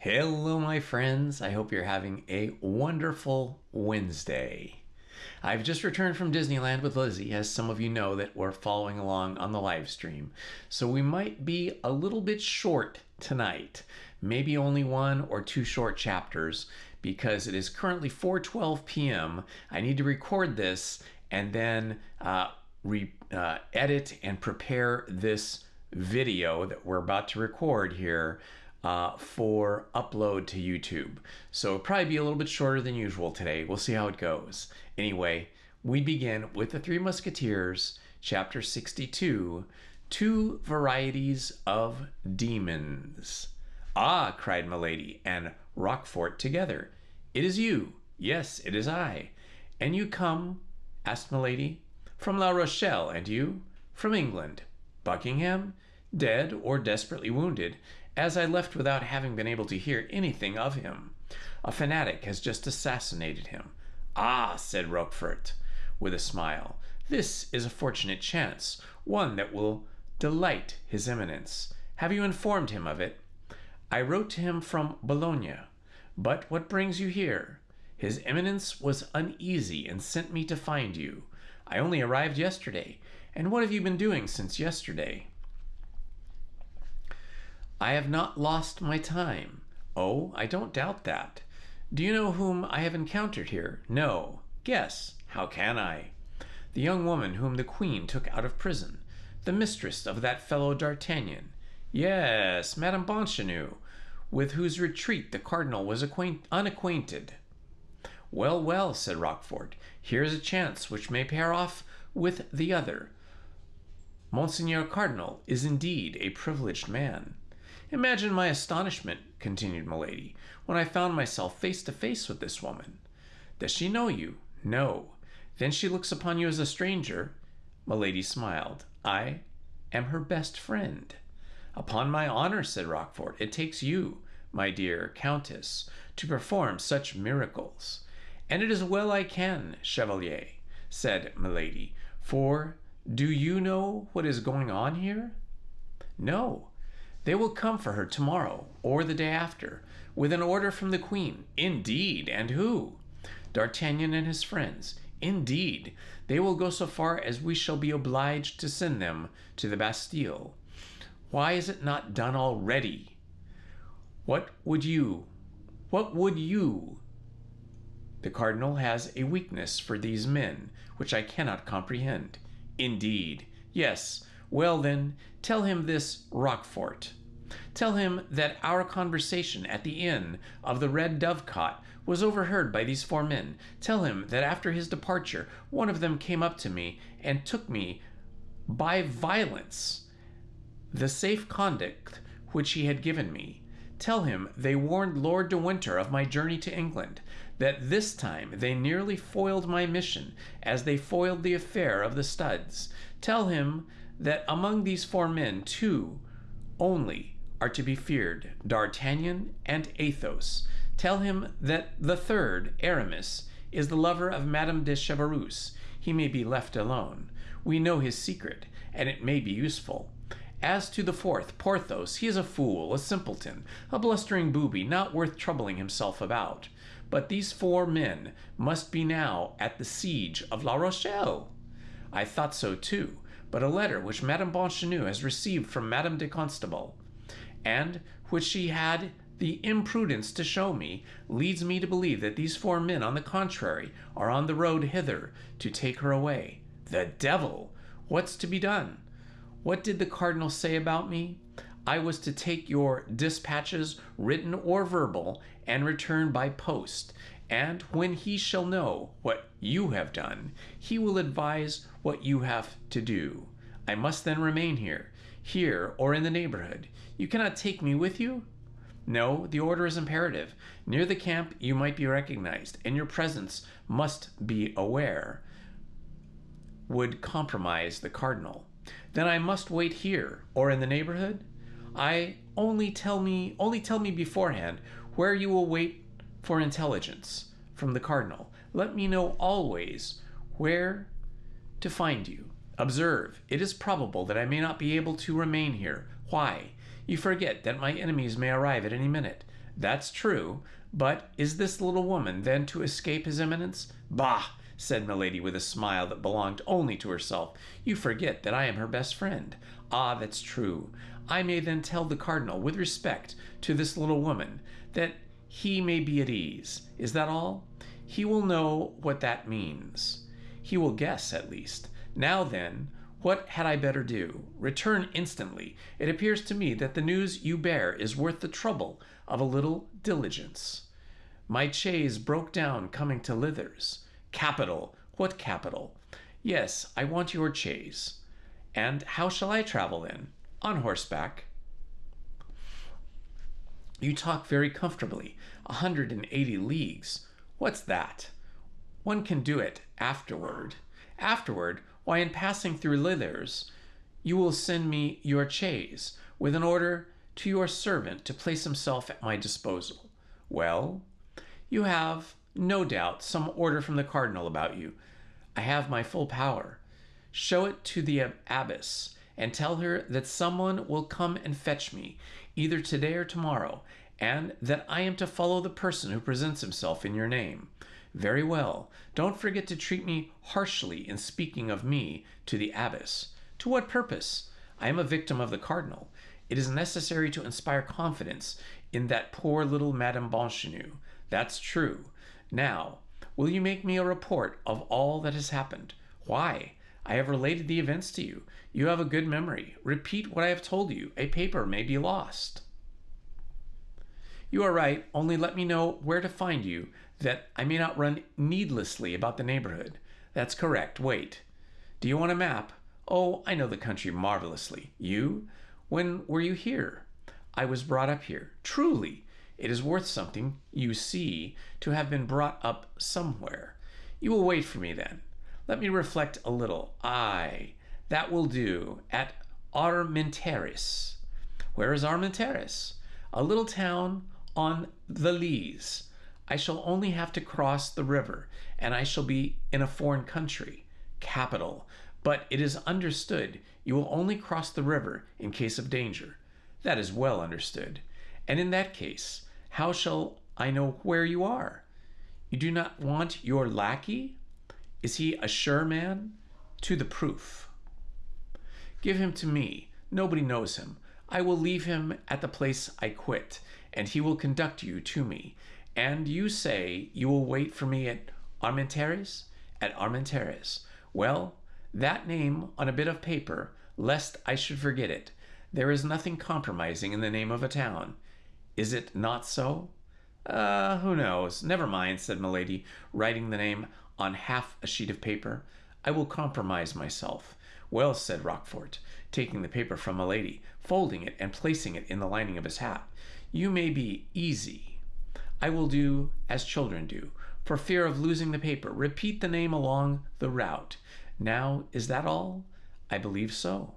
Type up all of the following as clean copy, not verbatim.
Hello, my friends. I hope you're having a wonderful Wednesday. I've just returned from Disneyland with Lizzie, as some of you know that we're following along on the live stream. So we might be a little bit short tonight, maybe only one or two short chapters, because it is currently 4:12 p.m. I need to record this and then edit and prepare this video that we're about to record here for upload to YouTube. So it'll probably be a little bit shorter than usual today. We'll see how it goes. Anyway, we begin with the Three Musketeers, chapter 62, Two Varieties of Demons. Ah, cried Milady and Roquefort together. It is you. Yes, it is I. And you come, asked Milady, from La Rochelle, and you? From England. Buckingham? Dead or desperately wounded, as I left without having been able to hear anything of him. A fanatic has just assassinated him. Ah, said Roquefort, with a smile, this is a fortunate chance, one that will delight his eminence. Have you informed him of it? I wrote to him from Bologna. But what brings you here? His eminence was uneasy and sent me to find you. I only arrived yesterday. And what have you been doing since yesterday? I have not lost my time. Oh, I don't doubt that. Do you know whom I have encountered here? No. Guess. How can I? The young woman whom the Queen took out of prison. The mistress of that fellow D'Artagnan. Yes, Madame Bonchenot, with whose retreat the cardinal was unacquainted. Well, well, said Roquefort, here's a chance which may pair off with the other. Monseigneur Cardinal is indeed a privileged man. Imagine my astonishment, continued Milady, when I found myself face to face with this woman. Does she know you? No. Then she looks upon you as a stranger? Milady smiled. I am her best friend. Upon my honor, said Roquefort, it takes you, my dear Countess, to perform such miracles. And it is well I can, Chevalier, said Milady, for do you know what is going on here? No. They will come for her tomorrow, or the day after, with an order from the Queen. Indeed, and who? D'Artagnan and his friends. Indeed, they will go so far as we shall be obliged to send them to the Bastille. Why is it not done already? What would you? The cardinal has a weakness for these men, which I cannot comprehend. Indeed, yes. Well then, tell him this, Roquefort. Tell him that our conversation at the inn of the Red Dovecot was overheard by these four men. Tell him that after his departure, one of them came up to me and took me by violence the safe conduct which he had given me. Tell him they warned Lord de Winter of my journey to England, that this time they nearly foiled my mission, as they foiled the affair of the studs. Tell him that among these four men, two only are to be feared, D'Artagnan and Athos. Tell him that the third, Aramis, is the lover of Madame de Chevreuse. He may be left alone. We know his secret, and it may be useful. As to the fourth, Porthos, he is a fool, a simpleton, a blustering booby, not worth troubling himself about. But these four men must be now at the siege of La Rochelle. I thought so too, but a letter which Madame Bonchenot has received from Madame de Constable, and which she had the imprudence to show me, leads me to believe that these four men, on the contrary, are on the road hither to take her away. The devil! What's to be done? What did the cardinal say about me? I was to take your dispatches, written or verbal, and return by post. And when he shall know what you have done, he will advise what you have to do. I must then remain here or in the neighborhood. You cannot take me with you? No, the order is imperative. Near the camp you might be recognized, and your presence must be aware would compromise the cardinal. Then I must wait here or in the neighborhood? Only tell me beforehand where you will wait for intelligence from the cardinal. Let me know always where to find you. Observe, it is probable that I may not be able to remain here. Why? You forget that my enemies may arrive at any minute. That's true, but is this little woman then to escape his eminence? Bah! Said Milady with a smile that belonged only to herself. You forget that I am her best friend. Ah, that's true. I may then tell the cardinal, with respect to this little woman, that he may be at ease. Is that all? He will know what that means. He will guess, at least. Now then, what had I better do? Return instantly. It appears to me that the news you bear is worth the trouble of a little diligence. My chaise broke down coming to Lithers. Capital. What capital? Yes, I want your chaise. And how shall I travel then? On horseback. You talk very comfortably. 180 leagues. What's that? One can do it afterward. Afterward? Why, in passing through Lithers, you will send me your chaise, with an order to your servant to place himself at my disposal. Well, you have, no doubt, some order from the cardinal about you. I have my full power. Show it to the abbess, and tell her that someone will come and fetch me, either today or tomorrow, and that I am to follow the person who presents himself in your name. Very well. Don't forget to treat me harshly in speaking of me to the abbess. To what purpose? I am a victim of the cardinal. It is necessary to inspire confidence in that poor little Madame Bonchenue. That's true. Now, will you make me a report of all that has happened? Why? I have related the events to you. You have a good memory. Repeat what I have told you. A paper may be lost. You are right. Only let me know where to find you, that I may not run needlessly about the neighborhood. That's correct. Wait. Do you want a map? Oh, I know the country marvelously. You? When were you here? I was brought up here. Truly, it is worth something, you see, to have been brought up somewhere. You will wait for me then. Let me reflect a little. Aye, that will do. At Armenteris. Where is Armenteris? A little town on the Lys. I shall only have to cross the river, and I shall be in a foreign country. Capital. But it is understood you will only cross the river in case of danger. That is well understood. And in that case, how shall I know where you are? You do not want your lackey? Is he a sure man? To the proof. Give him to me. Nobody knows him. I will leave him at the place I quit, and he will conduct you to me. And you say you will wait for me at Armenteris? At Armenteris. Well, that name on a bit of paper, lest I should forget it. There is nothing compromising in the name of a town. Is it not so? Who knows? Never mind, said Milady, writing the name on half a sheet of paper. I will compromise myself. Well, said Rochefort, taking the paper from Milady, folding it and placing it in the lining of his hat. You may be easy. I will do as children do. For fear of losing the paper, repeat the name along the route. Now, is that all? I believe so.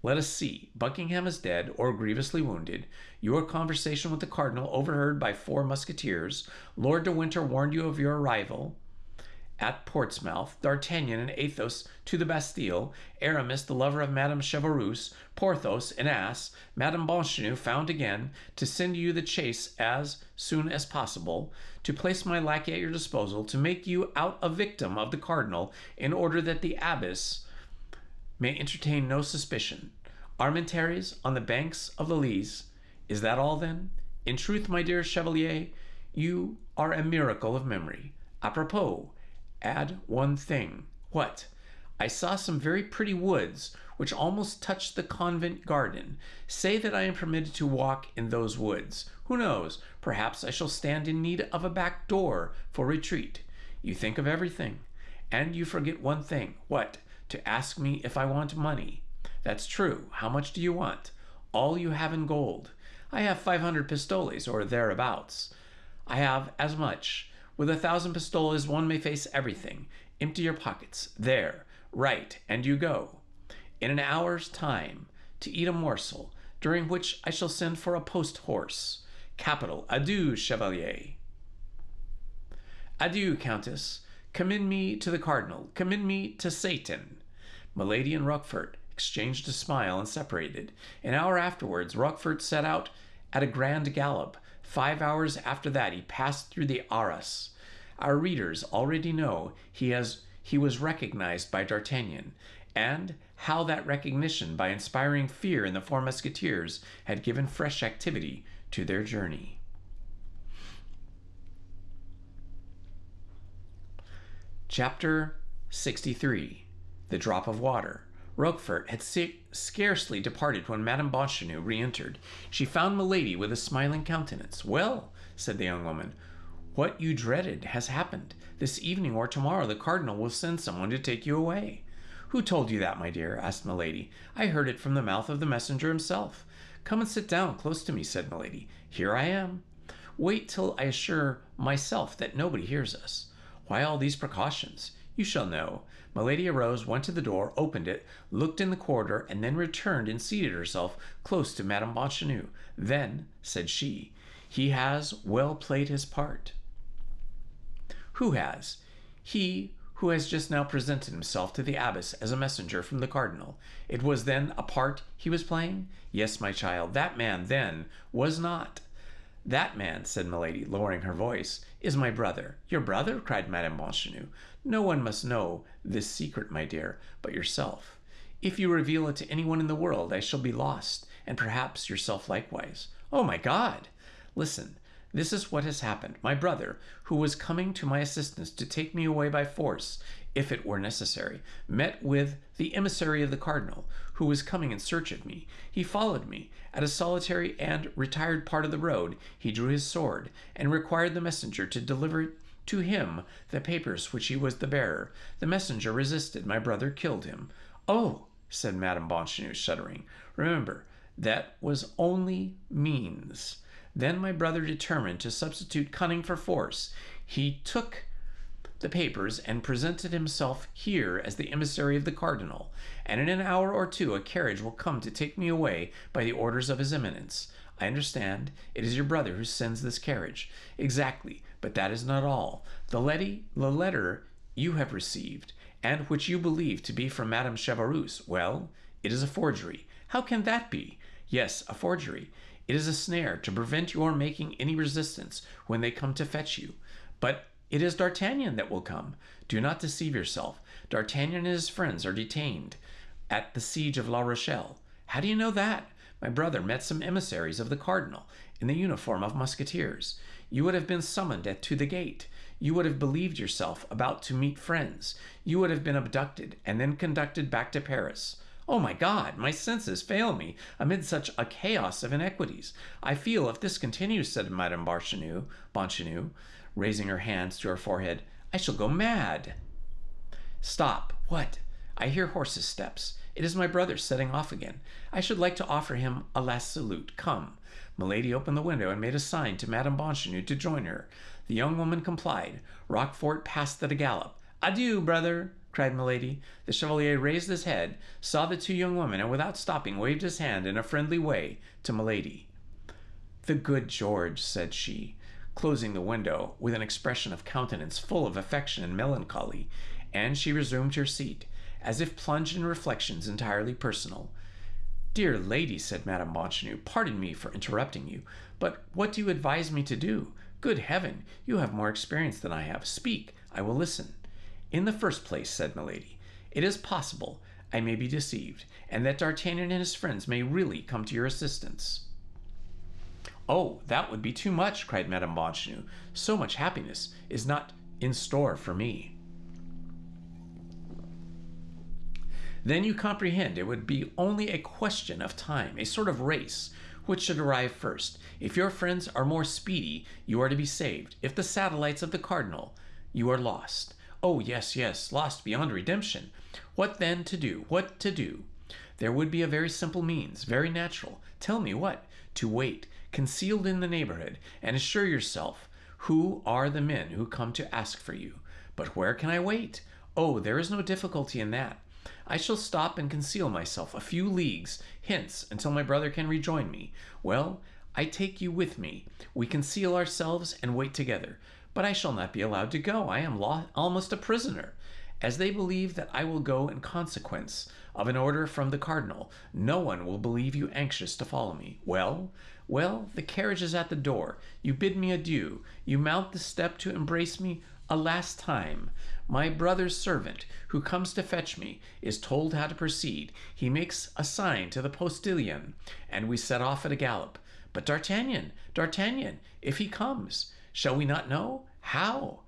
Let us see. Buckingham is dead or grievously wounded. Your conversation with the cardinal overheard by 4 musketeers. Lord de Winter warned you of your arrival at Portsmouth. D'Artagnan and Athos to the Bastille. Aramis, the lover of Madame Chevreuse. Porthos, an ass. Madame Bonchenue found again. To send you the chase as soon as possible. To place my lackey at your disposal. To make you out a victim of the cardinal in order that the abbess may entertain no suspicion. Armenteris on the banks of the Lys. Is that all, then? In truth, my dear Chevalier, you are a miracle of memory. Apropos, add one thing. What? I saw some very pretty woods which almost touched the convent garden. Say that I am permitted to walk in those woods. Who knows? Perhaps I shall stand in need of a back door for retreat. You think of everything. And you forget one thing. What? To ask me if I want money. That's true. How much do you want? All you have in gold. I have 500 pistoles, or thereabouts. I have as much. With 1,000 pistoles, one may face everything. Empty your pockets. There. Right. And you go. In an hour's time, to eat a morsel, during which I shall send for a post-horse. Capital. Adieu, Chevalier. Adieu, Countess. Commend me to the cardinal. Commend me to Satan. Milady and Rochefort exchanged a smile and separated. An hour afterwards, Rochefort set out at a grand gallop. 5 hours after that he passed through the Arras. Our readers already know he was recognized by D'Artagnan, and how that recognition, by inspiring fear in the four Musketeers, had given fresh activity to their journey. Chapter 63. The Drop of Water. Roquefort had scarcely departed when Madame Bonchenot re-entered. She found Milady with a smiling countenance. "Well," said the young woman, "what you dreaded has happened. This evening or tomorrow the cardinal will send someone to take you away." "Who told you that, my dear?" asked Milady. "I heard it from the mouth of the messenger himself." "Come and sit down close to me," said Milady. "Here I am." "Wait till I assure myself that nobody hears us." "Why all these precautions?" "You shall know." Milady arose, went to the door, opened it, looked in the corridor, and then returned and seated herself close to Madame Bonchenot. "Then," said she, "he has well played his part." "Who has?" "He who has just now presented himself to the abbess as a messenger from the cardinal." "It was then a part he was playing?" "Yes, my child. That man, then, was not." "That man," said Milady, lowering her voice, "is my brother." "Your brother?" cried Madame Bonchenot. "No one must know this secret, my dear, but yourself. If you reveal it to anyone in the world, I shall be lost, and perhaps yourself likewise." "Oh, my God!" "Listen. This is what has happened. My brother, who was coming to my assistance to take me away by force, if it were necessary, met with the emissary of the cardinal, who was coming in search of me. He followed me. At a solitary and retired part of the road, he drew his sword, and required the messenger to deliver to him the papers which he was the bearer. The messenger resisted. My brother killed him." "Oh!" said Madame Bonchenot, shuddering. "Remember, that was only means. Then my brother determined to substitute cunning for force. He took the papers and presented himself here as the emissary of the cardinal, and in an hour or two a carriage will come to take me away by the orders of his eminence." "I understand. It is your brother who sends this carriage." "Exactly, but that is not all. The letter you have received, and which you believe to be from Madame Chevreuse, well, it is a forgery." "How can that be?" "Yes, a forgery. It is a snare to prevent your making any resistance when they come to fetch you." "But it is D'Artagnan that will come." "Do not deceive yourself. D'Artagnan and his friends are detained at the siege of La Rochelle." "How do you know that?" "My brother met some emissaries of the cardinal in the uniform of Musketeers. You would have been summoned to the gate. You would have believed yourself about to meet friends. You would have been abducted and then conducted back to Paris." "Oh, my God, my senses fail me amid such a chaos of iniquities. I feel, if this continues," said Madame Bonchenot, raising her hands to her forehead, "I shall go mad." "Stop! What? I hear horses' steps. It is my brother setting off again. I should like to offer him a last salute. Come." Milady opened the window and made a sign to Madame Bonchenot to join her. The young woman complied. Roquefort passed at a gallop. "Adieu, brother!" cried Milady. The chevalier raised his head, saw the two young women, and without stopping waved his hand in a friendly way to Milady. "The good George," said she, closing the window with an expression of countenance full of affection and melancholy, and she resumed her seat, as if plunged in reflections entirely personal. "Dear lady," said Madame Bonchenot, "pardon me for interrupting you, but what do you advise me to do? Good heaven, you have more experience than I have. Speak, I will listen." "In the first place," said Milady, "it is possible I may be deceived, and that D'Artagnan and his friends may really come to your assistance." "Oh, that would be too much," cried Madame Bonchenot. "So much happiness is not in store for me." "Then you comprehend it would be only a question of time, a sort of race. Which should arrive first? If your friends are more speedy, you are to be saved. If the satellites of the cardinal, you are lost." "Oh, yes, yes, lost beyond redemption." "What then to do? What to do?" "There would be a very simple means, very natural." "Tell me what." "To wait, concealed in the neighborhood, and assure yourself who are the men who come to ask for you." "But where can I wait?" "Oh, there is no difficulty in that. I shall stop and conceal myself a few leagues hence until my brother can rejoin me. Well, I take you with me. We conceal ourselves and wait together. But I shall not be allowed to go. I am almost a prisoner. As they believe that I will go in consequence of an order from the cardinal, no one will believe you anxious to follow me. Well, Well, the carriage is at the door. You bid me adieu. You mount the step to embrace me a last time. My brother's servant, who comes to fetch me, is told how to proceed. He makes a sign to the postilion, and we set off at a gallop. But D'Artagnan, if he comes, shall we not know? How?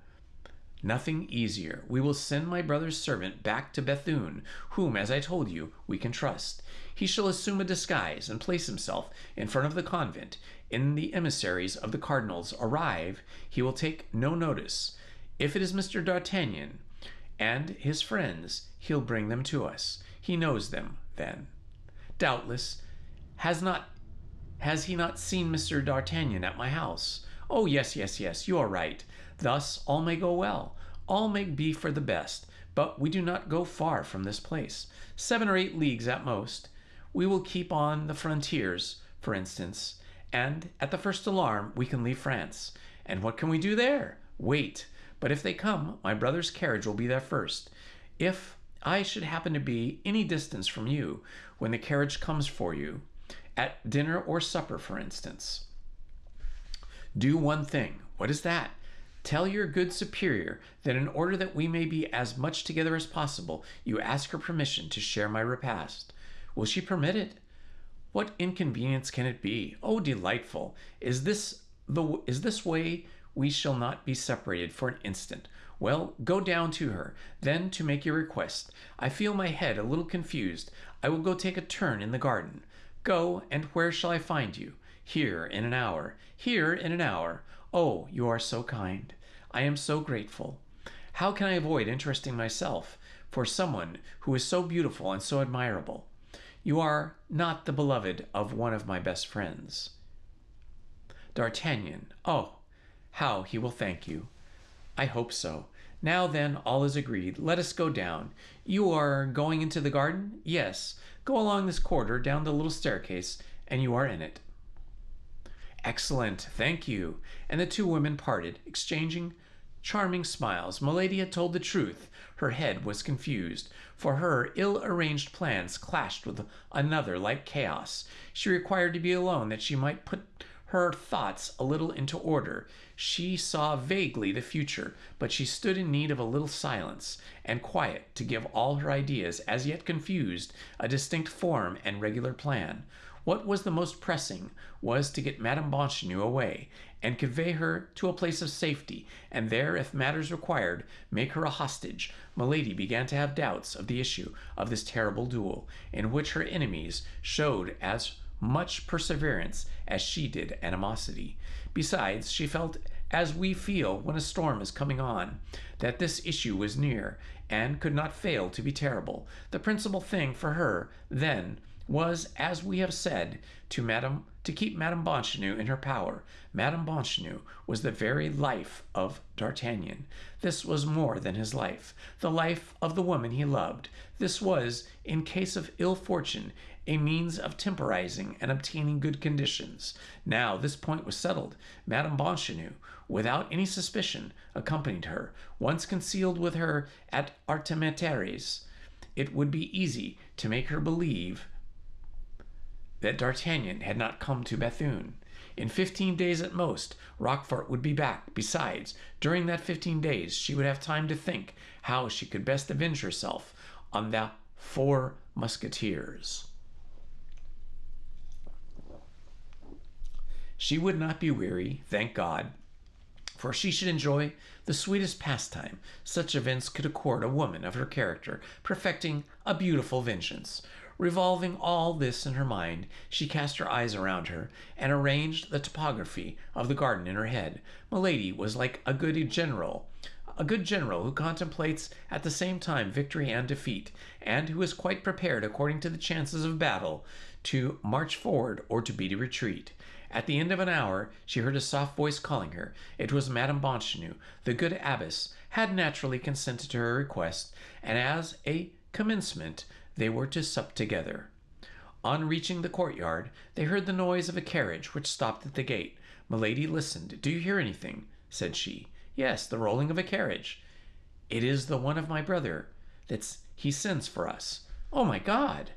Nothing easier. We will send my brother's servant back to Bethune, whom, as I told you, we can trust. He shall assume a disguise and place himself in front of the convent. When the emissaries of the cardinals arrive, he will take no notice. If it is Mr. D'Artagnan and his friends, he'll bring them to us. He knows them, then. Doubtless. Has he not seen Mr. D'Artagnan at my house? Oh, yes, you are right. Thus all may go well. All may be for the best. But we do not go far from this place. 7 or 8 leagues at most. We will keep on the frontiers, for instance, and at the first alarm we can leave France. And what can we do there? Wait. But if they come, my brother's carriage will be there first. If I should happen to be any distance from you when the carriage comes for you, at dinner or supper, for instance, do one thing. What is that? Tell your good superior that in order that we may be as much together as possible, you ask her permission to share my repast. Will she permit it? What inconvenience can it be? Oh, delightful! Is this way we shall not be separated for an instant? Well, go down to her, then, to make your request. I feel my head a little confused. I will go take a turn in the garden. Go, and where shall I find you? Here in an hour. Here in an hour. Oh, you are so kind. I am so grateful. How can I avoid interesting myself for someone who is so beautiful and so admirable? You are not the beloved of one of my best friends. D'Artagnan. Oh, how he will thank you. I hope so. Now then, all is agreed. Let us go down. You are going into the garden? Yes. Go along this corridor, down the little staircase, and you are in it. Excellent, thank you. And the two women parted, exchanging charming smiles. Milady had told the truth. Her head was confused, for her ill-arranged plans clashed with another like chaos. She required to be alone that she might put her thoughts a little into order. She saw vaguely the future, but she stood in need of a little silence and quiet to give all her ideas, as yet confused, a distinct form and regular plan. What was the most pressing was to get Madame Bonchenot away and convey her to a place of safety, and there, if matters required, make her a hostage. Milady began to have doubts of the issue of this terrible duel, in which her enemies showed as much perseverance as she did animosity. Besides, she felt as we feel when a storm is coming on, that this issue was near, and could not fail to be terrible. The principal thing for her, then, was, as we have said, to keep Madame Bonchenot in her power. Madame Bonchenot was the very life of D'Artagnan. This was more than his life, the life of the woman he loved. This was, in case of ill fortune, a means of temporizing and obtaining good conditions. Now this point was settled. Madame Bonchenot, without any suspicion, accompanied her. Once concealed with her at Artemetares, it would be easy to make her believe that D'Artagnan had not come to Bethune. In 15 days at most, Rochefort would be back. Besides, during that 15 days, she would have time to think how she could best avenge herself on the 4 Musketeers. She would not be weary, thank God, for she should enjoy the sweetest pastime such events could accord a woman of her character, perfecting a beautiful vengeance. Revolving all this in her mind, she cast her eyes around her, and arranged the topography of the garden in her head. Milady was like a good general who contemplates at the same time victory and defeat, and who is quite prepared, according to the chances of battle, to march forward or to beat a retreat. At the end of an hour, she heard a soft voice calling her. It was Madame Bonchenot. The good abbess had naturally consented to her request, and as a commencement, they were to sup together. On reaching the courtyard, they heard the noise of a carriage which stopped at the gate. Milady listened. "Do you hear anything?" said she. "Yes, the rolling of a carriage." "It is the one of my brother. He sends for us." "Oh, my God!"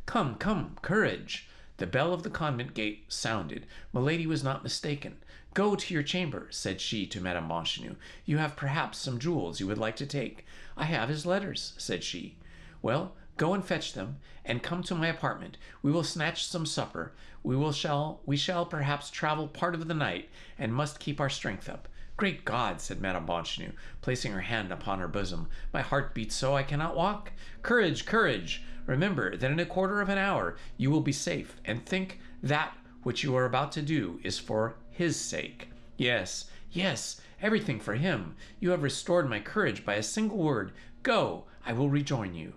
Come, courage. The bell of the convent gate sounded. Milady was not mistaken. "Go to your chamber," said she to Madame Bonchenot. "You have perhaps some jewels you would like to take." "I have his letters," said she. "Well, go and fetch them, and come to my apartment. We will snatch some supper. We shall perhaps travel part of the night, and must keep our strength up." "Great God!" said Madame Bonchenot, placing her hand upon her bosom. "My heart beats so I cannot walk. Courage, courage! Remember that in a quarter of an hour you will be safe, and think that what you are about to do is for his sake." "Yes, yes, everything for him. You have restored my courage by a single word. Go, I will rejoin you."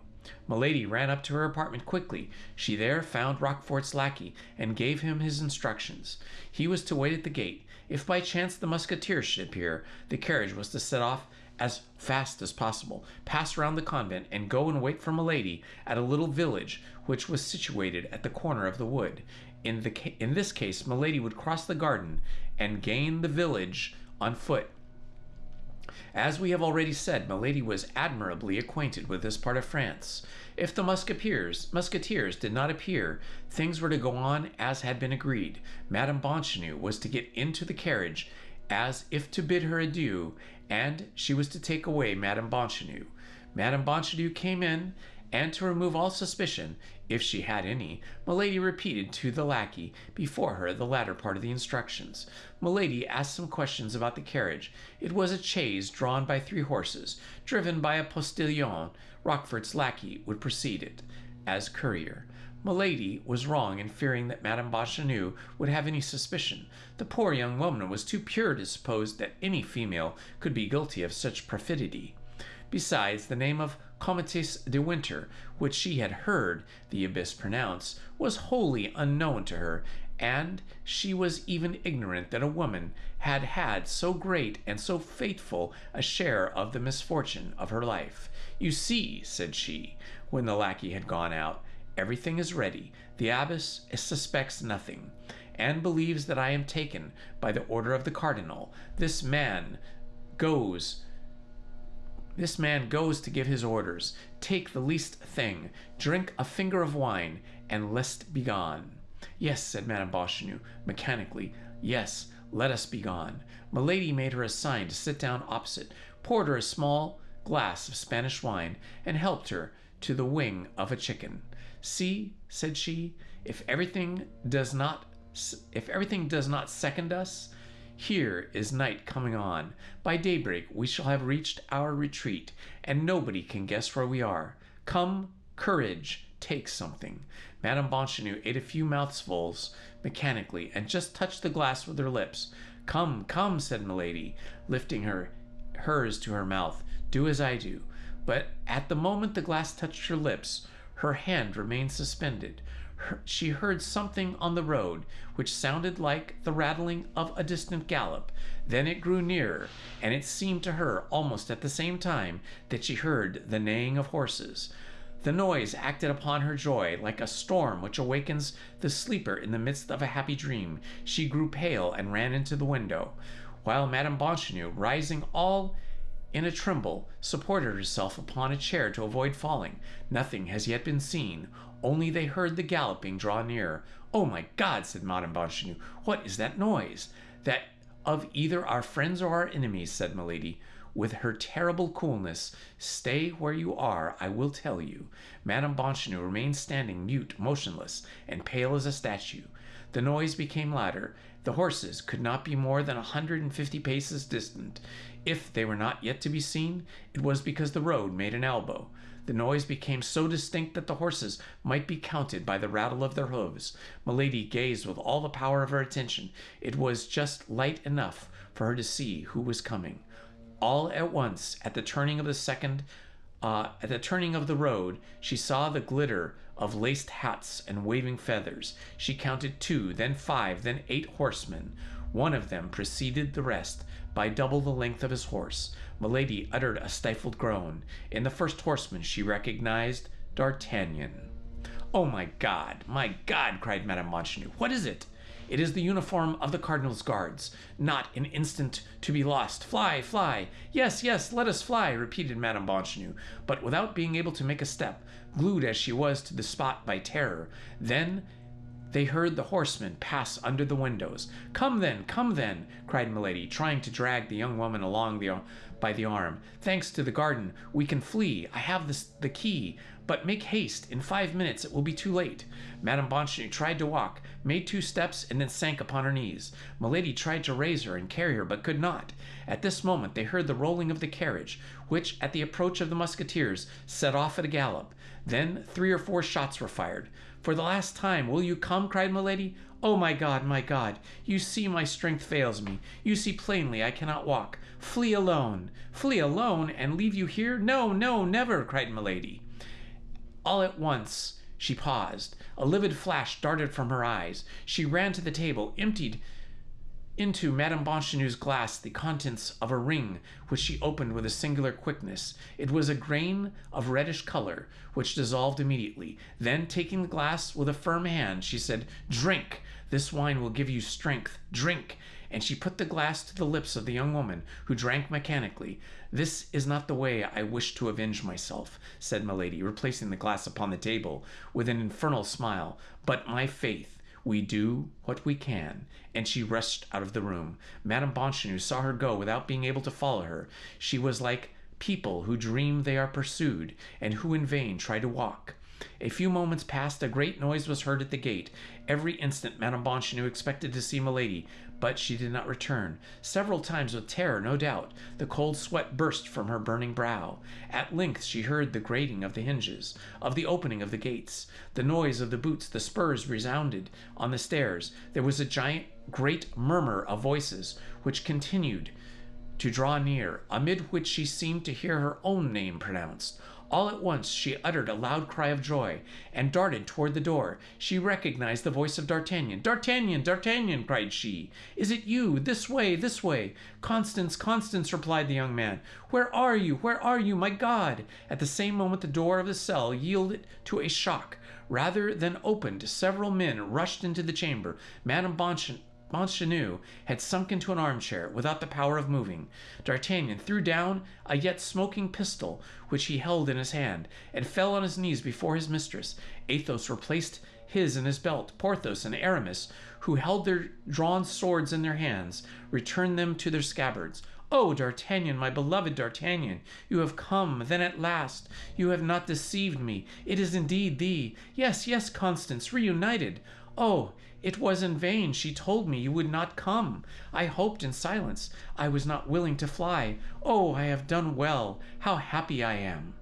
Milady ran up to her apartment quickly. She there found Roquefort's lackey, and gave him his instructions. He was to wait at the gate. If by chance the Musketeers should appear, the carriage was to set off as fast as possible, pass round the convent, and go and wait for Milady at a little village which was situated at the corner of the wood. In this case, Milady would cross the garden and gain the village on foot. As we have already said, Milady was admirably acquainted with this part of France. If the Musketeers did not appear, things were to go on as had been agreed. Madame Bonchenot was to get into the carriage as if to bid her adieu, and she was to take away Madame Bonchenot. Madame Bonchenot came in, and to remove all suspicion, if she had any, Milady repeated to the lackey before her the latter part of the instructions. Milady asked some questions about the carriage. It was a chaise drawn by 3 horses, driven by a postilion. Roquefort's lackey would precede it as courier. Milady was wrong in fearing that Madame Bonchenot would have any suspicion. The poor young woman was too pure to suppose that any female could be guilty of such perfidy. Besides, the name of Comtesse de Winter, which she had heard the abbess pronounce, was wholly unknown to her, and she was even ignorant that a woman had had so great and so fateful a share of the misfortune of her life. "You see," said she, when the lackey had gone out, "everything is ready. The abbess suspects nothing, and believes that I am taken by the order of the cardinal. This man goes to give his orders. Take the least thing, drink a finger of wine, and let's be gone." "Yes," said Madame Bonchenot, mechanically. "Yes, let us be gone." Milady made her a sign to sit down opposite, poured her a small glass of Spanish wine, and helped her to the wing of a chicken. "See," said she, if everything does not second us, here is night coming on. By daybreak we shall have reached our retreat, and nobody can guess where we are. Come, courage, take something." Madame Bonchenot ate a few mouthfuls mechanically, and just touched the glass with her lips. "Come, come," said Milady, lifting hers to her mouth. "Do as I do." But at the moment the glass touched her lips, her hand remained suspended. She heard something on the road which sounded like the rattling of a distant gallop. Then it grew nearer, and it seemed to her almost at the same time that she heard the neighing of horses. The noise acted upon her joy like a storm which awakens the sleeper in the midst of a happy dream. She grew pale and ran into the window, while Madame Bonchenot, rising all in a tremble, supported herself upon a chair to avoid falling. Nothing has yet been seen, only they heard the galloping draw nearer. "Oh, my God!" said Madame Bonchenot. "What is that noise?" "That of either our friends or our enemies," said Milady, with her terrible coolness. "Stay where you are, I will tell you." Madame Bonchenot remained standing mute, motionless, and pale as a statue. The noise became louder. The horses could not be more than 150 paces distant. If they were not yet to be seen, it was because the road made an elbow. The noise became so distinct that the horses might be counted by the rattle of their hoofs. Milady gazed with all the power of her attention. It was just light enough for her to see who was coming. All at once, at the turning of the road, she saw the glitter of laced hats and waving feathers. She counted 2, then 5, then 8 horsemen. One of them preceded the rest by double the length of his horse. Milady uttered a stifled groan. In the first horseman she recognized D'Artagnan. "Oh, my God, my God!" cried Madame Bonchenot. "What is it?" "It is the uniform of the cardinal's guards. Not an instant to be lost. Fly, fly!" "Yes, yes, let us fly," repeated Madame Bonchenot, but without being able to make a step, glued as she was to the spot by terror. Then They heard the horsemen pass under the windows. Come then, cried Milady, trying to drag the young woman along by the arm. Thanks to the garden, we can flee. I have the key. But make haste. In 5 minutes it will be too late. Madame Bonchenot tried to walk, made 2 steps, and then sank upon her knees. Milady tried to raise her and carry her, but could not. At this moment they heard the rolling of the carriage, which, at the approach of the Musketeers, set off at a gallop. Then 3 or 4 shots were fired. For the last time, will you come? Cried Milady. Oh, my God, you see my strength fails me. You see plainly I cannot walk. Flee alone, and leave you here? No, never, cried Milady. All at once she paused. A livid flash darted from her eyes. She ran to the table, emptied into Madame Bonchenot's glass the contents of a ring, which she opened with a singular quickness. It was a grain of reddish color, which dissolved immediately. Then, taking the glass with a firm hand, she said, "Drink! This wine will give you strength. Drink!" And she put the glass to the lips of the young woman, who drank mechanically. "This is not the way I wish to avenge myself," said Milady, replacing the glass upon the table, with an infernal smile. "But my faith, we do what we can." And she rushed out of the room. Madame Bonchenot saw her go without being able to follow her. She was like people who dream they are pursued, and who in vain try to walk. A few moments passed. A great noise was heard at the gate. Every instant Madame Bonchenot expected to see Milady, but she did not return. Several times, with terror, no doubt, the cold sweat burst from her burning brow. At length she heard the grating of the hinges, of the opening of the gates. The noise of the boots, the spurs resounded on the stairs. There was a great murmur of voices, which continued to draw near, amid which she seemed to hear her own name pronounced. All at once she uttered a loud cry of joy, and darted toward the door. She recognized the voice of D'Artagnan. D'Artagnan, cried she. "Is it you? This way, this way." Constance, replied the young man. Where are you, my God?" At the same moment the door of the cell yielded to a shock. Rather than opened, several men rushed into the chamber. Madame Bonchenot had sunk into an armchair, without the power of moving. D'Artagnan threw down a yet smoking pistol, which he held in his hand, and fell on his knees before his mistress. Athos replaced his in his belt. Porthos and Aramis, who held their drawn swords in their hands, returned them to their scabbards. "Oh, D'Artagnan, my beloved D'Artagnan, you have come, then at last. You have not deceived me. It is indeed thee. Yes, Constance, reunited. Oh, it was in vain she told me you would not come. I hoped in silence. I was not willing to fly. Oh, I have done well. How happy I am."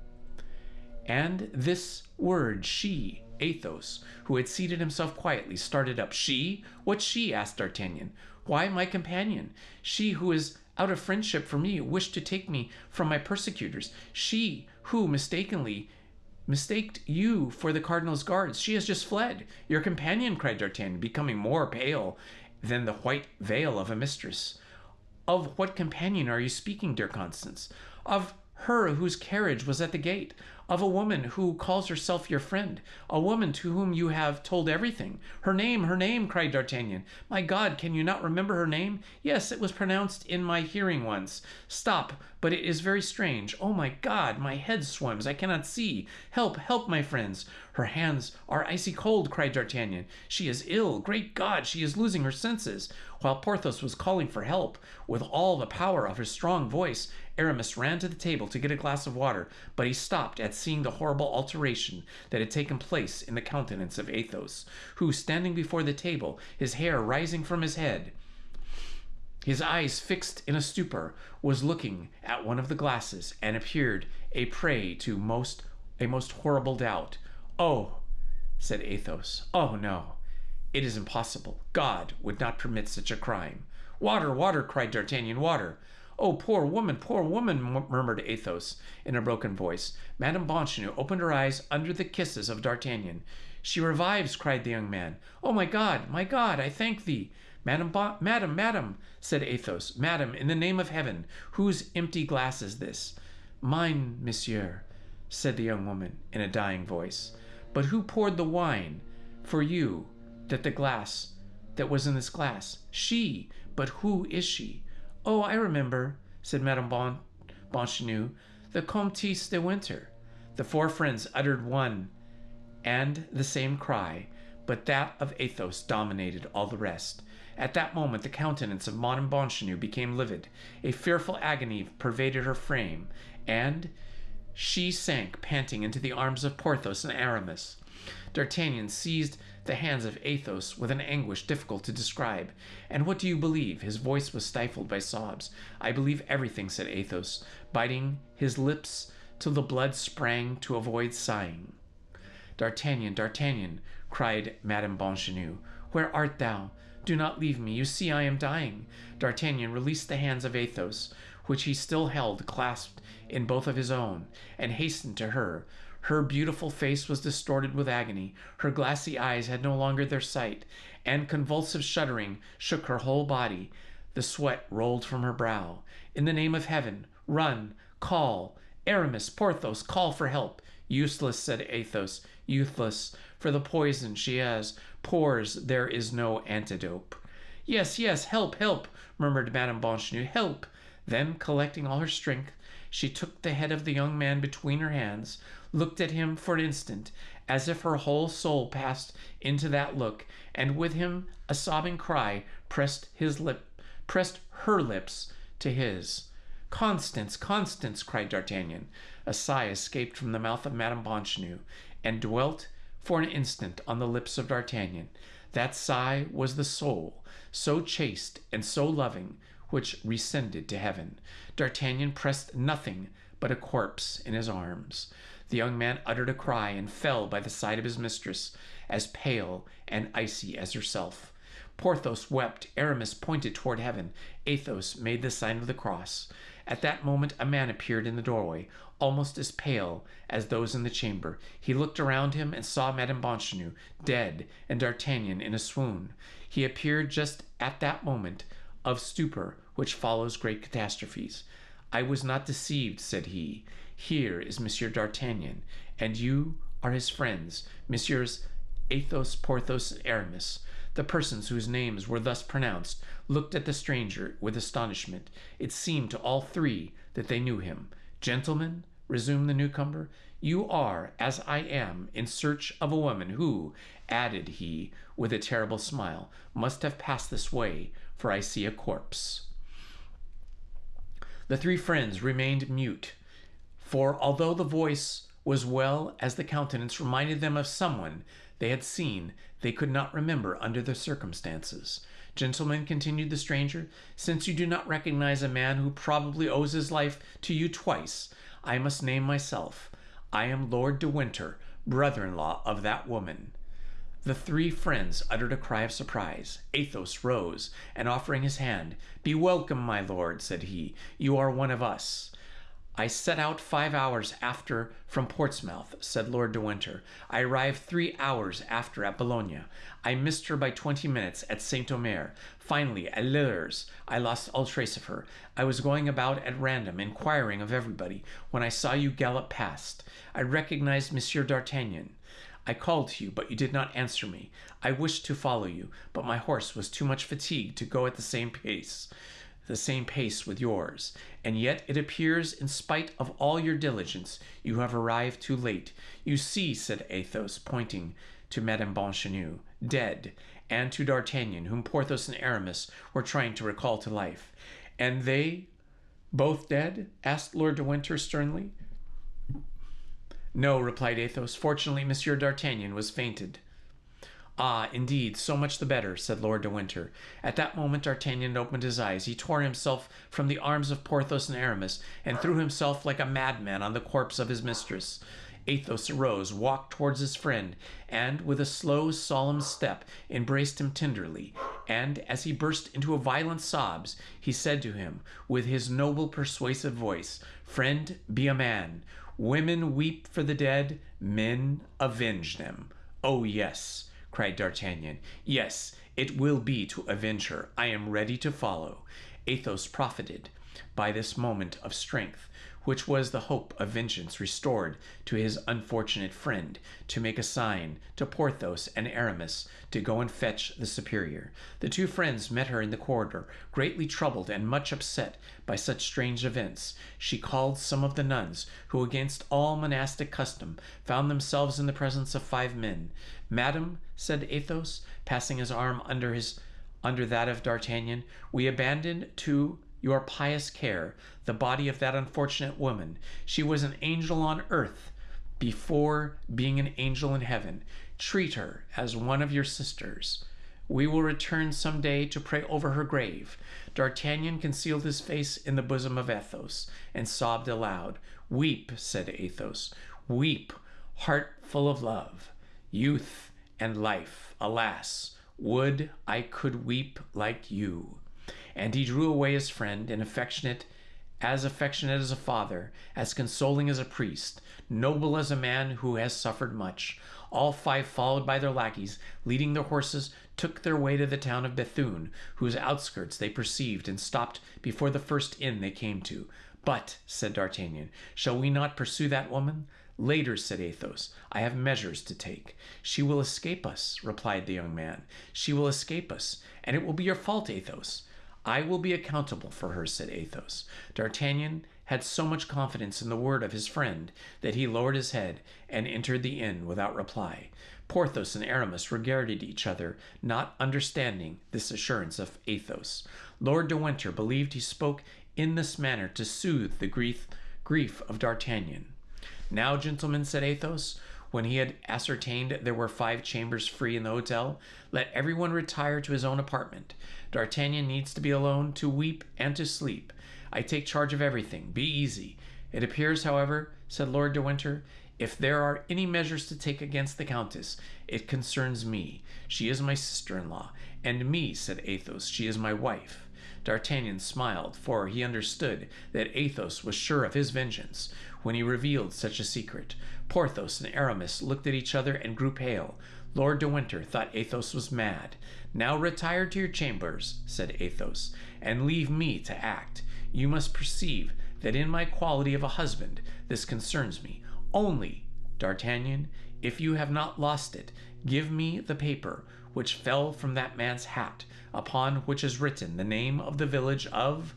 And this word, she, Athos, who had seated himself quietly, started up. "She? What she?" asked D'Artagnan. "Why, my companion. She who is out of friendship for me wished to take me from my persecutors. She who mistaked you for the cardinal's guards. She has just fled." "Your companion?" cried D'Artagnan, becoming more pale than the white veil of a mistress. "Of what companion are you speaking, dear Constance?" "Of her whose carriage was at the gate. Of a woman who calls herself your friend. A woman to whom you have told everything." Her name, cried D'Artagnan. "My God, can you not remember her name?" "Yes, it was pronounced in my hearing once." "Stop, but it is very strange. Oh, my God, my head swims. I cannot see. Help, my friends." "Her hands are icy cold," cried D'Artagnan. "She is ill. Great God, she is losing her senses." While Porthos was calling for help with all the power of his strong voice, Aramis ran to the table to get a glass of water, but he stopped at seeing the horrible alteration that had taken place in the countenance of Athos, who, standing before the table, his hair rising from his head, his eyes fixed in a stupor, was looking at one of the glasses, and appeared a prey to a most horrible doubt. "Oh," said Athos, "oh no, it is impossible. God would not permit such a crime." Water, cried D'Artagnan, "water." "Oh, poor woman, murmured Athos in a broken voice. Madame Bonchenot opened her eyes under the kisses of D'Artagnan. "She revives," cried the young man. "Oh, my God, I thank thee." Madam, said Athos. "Madam, in the name of heaven, whose empty glass is this?" "Mine, monsieur," said the young woman in a dying voice. "But who poured the wine for you that was in this glass?" "She. But who is she?" "Oh, I remember," said Madame Bonchenot, "the Comtesse de Winter." The 4 friends uttered one and the same cry, but that of Athos dominated all the rest. At that moment the countenance of Madame Bonchenot became livid. A fearful agony pervaded her frame, and she sank panting into the arms of Porthos and Aramis. D'Artagnan seized the hands of Athos with an anguish difficult to describe. "And what do you believe?" His voice was stifled by sobs. "I believe everything," said Athos, biting his lips till the blood sprang to avoid sighing. "D'Artagnan, D'Artagnan," cried Madame Bonchenot, "where art thou? Do not leave me. You see I am dying." D'Artagnan released the hands of Athos, which he still held clasped in both of his own, and hastened to her. Her beautiful face was distorted with agony. Her glassy eyes had no longer their sight, and convulsive shuddering shook her whole body. The sweat rolled from her brow. "In the name of heaven, run, call. Aramis, Porthos, call for help." "Useless," said Athos, "useless. For the poison she has pours there is no antidote." "Yes, yes, help, help," murmured Madame Bonchenot, "help." Then, collecting all her strength, she took the head of the young man between her hands, looked at him for an instant, as if her whole soul passed into that look, and with him a sobbing cry pressed her lips to his. "Constance, Constance," cried D'Artagnan. A sigh escaped from the mouth of Madame Bonchenot, and dwelt for an instant on the lips of D'Artagnan. That sigh was the soul, so chaste and so loving, which rescended to heaven. D'Artagnan pressed nothing but a corpse in his arms. The young man uttered a cry and fell by the side of his mistress, as pale and icy as herself. Porthos wept, Aramis pointed toward heaven, Athos made the sign of the cross. At that moment a man appeared in the doorway, almost as pale as those in the chamber. He looked around him and saw Madame Bonchenot dead and D'Artagnan in a swoon. He appeared just at that moment of stupor which follows great catastrophes. "I was not deceived," said he. "Here is Monsieur d'Artagnan, and you are his friends, Messieurs Athos, Porthos, and Aramis." The persons whose names were thus pronounced looked at the stranger with astonishment. It seemed to all three that they knew him. "Gentlemen," resumed the newcomer, "you are, as I am, in search of a woman who," added he, with a terrible smile, "must have passed this way, for I see a corpse." The three friends remained mute, for although the voice was well as the countenance reminded them of someone they had seen, they could not remember under the circumstances. "Gentlemen," continued the stranger, "since you do not recognize a man who probably owes his life to you twice, I must name myself. I am Lord de Winter, brother-in-law of that woman." The three friends uttered a cry of surprise. Athos rose, and offering his hand, "Be welcome, my lord," said he. "You are one of us." "I set out 5 hours after from Portsmouth," said Lord de Winter. "I arrived 3 hours after at Boulogne. I missed her by 20 minutes at Saint-Omer. Finally, at Lillers, I lost all trace of her. I was going about at random, inquiring of everybody, when I saw you gallop past. I recognized Monsieur d'Artagnan. I called to you, but you did not answer me. I wished to follow you, but my horse was too much fatigued to go at the same pace with yours. And yet it appears, in spite of all your diligence, you have arrived too late. You see," said Athos, pointing to Madame Bonchenot, dead, and to D'Artagnan, whom Porthos and Aramis were trying to recall to life. "And they both dead?" asked Lord de Winter sternly. "No," replied Athos. "Fortunately, Monsieur d'Artagnan was fainted." "Ah, indeed, so much the better," said Lord de Winter. At that moment D'Artagnan opened his eyes. He tore himself from the arms of Porthos and Aramis, and threw himself like a madman on the corpse of his mistress. Athos arose, walked towards his friend, and, with a slow, solemn step, embraced him tenderly, and, as he burst into violent sobs, he said to him, with his noble, persuasive voice, "Friend, be a man. Women weep for the dead, men avenge them." "Oh, yes," cried D'Artagnan. "Yes, it will be to avenge her. I am ready to follow." Athos profited by this moment of strength, which was the hope of vengeance restored to his unfortunate friend, to make a sign to Porthos and Aramis to go and fetch the superior. The two friends met her in the corridor, greatly troubled and much upset by such strange events. She called some of the nuns, who, against all monastic custom, found themselves in the presence of 5 men. Madam, said Athos, passing his arm under that of D'Artagnan, we abandoned to your pious care the body of that unfortunate woman. She was an angel on earth before being an angel in heaven. Treat her as one of your sisters. We will return some day to pray over her grave. D'Artagnan concealed his face in the bosom of Athos and sobbed aloud. Weep, said Athos, weep, heart full of love, youth, and life. Alas, would I could weep like you. And he drew away his friend, and affectionate as a father, as consoling as a priest, noble as a man who has suffered much. All five, followed by their lackeys, leading their horses, took their way to the town of Bethune, whose outskirts they perceived, and stopped before the first inn they came to. But, said D'Artagnan, shall we not pursue that woman? Later, said Athos, I have measures to take. She will escape us, replied the young man. She will escape us, and it will be your fault, Athos. I will be accountable for her, said Athos. D'Artagnan had so much confidence in the word of his friend that he lowered his head and entered the inn without reply. Porthos and Aramis regarded each other, not understanding this assurance of Athos. Lord de Winter believed he spoke in this manner to soothe the grief of D'Artagnan. Now, gentlemen, said Athos, when he had ascertained there were 5 chambers free in the hotel, let everyone retire to his own apartment. D'Artagnan needs to be alone to weep and to sleep. I take charge of everything. Be easy. It appears, however, said Lord de Winter, if there are any measures to take against the Countess, it concerns me. She is my sister-in-law. And me, said Athos, she is my wife. D'Artagnan smiled, for he understood that Athos was sure of his vengeance when he revealed such a secret. Porthos and Aramis looked at each other and grew pale. Lord de Winter thought Athos was mad. Now retire to your chambers, said Athos, and leave me to act. You must perceive that in my quality of a husband this concerns me. Only, D'Artagnan, if you have not lost it, give me the paper which fell from that man's hat, upon which is written the name of the village of...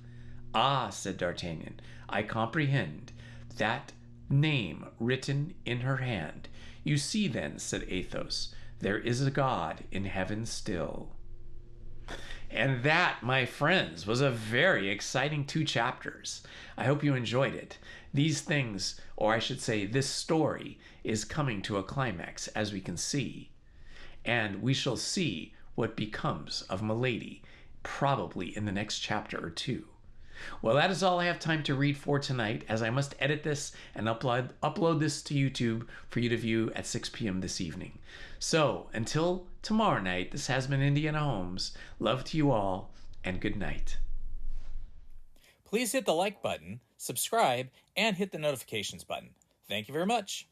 Ah, said D'Artagnan, I comprehend. That name written in her hand. You see then, said Athos, there is a God in heaven still. And that, my friends, was a very exciting 2 chapters. I hope you enjoyed it. These things, or I should say this story, is coming to a climax, as we can see. And we shall see what becomes of Milady, probably in the next chapter or 2. Well, that is all I have time to read for tonight, as I must edit this and upload this to YouTube for you to view at 6 p.m. this evening. So, until tomorrow night, this has been Indiana Holmes. Love to you all, and good night. Please hit the like button, subscribe, and hit the notifications button. Thank you very much.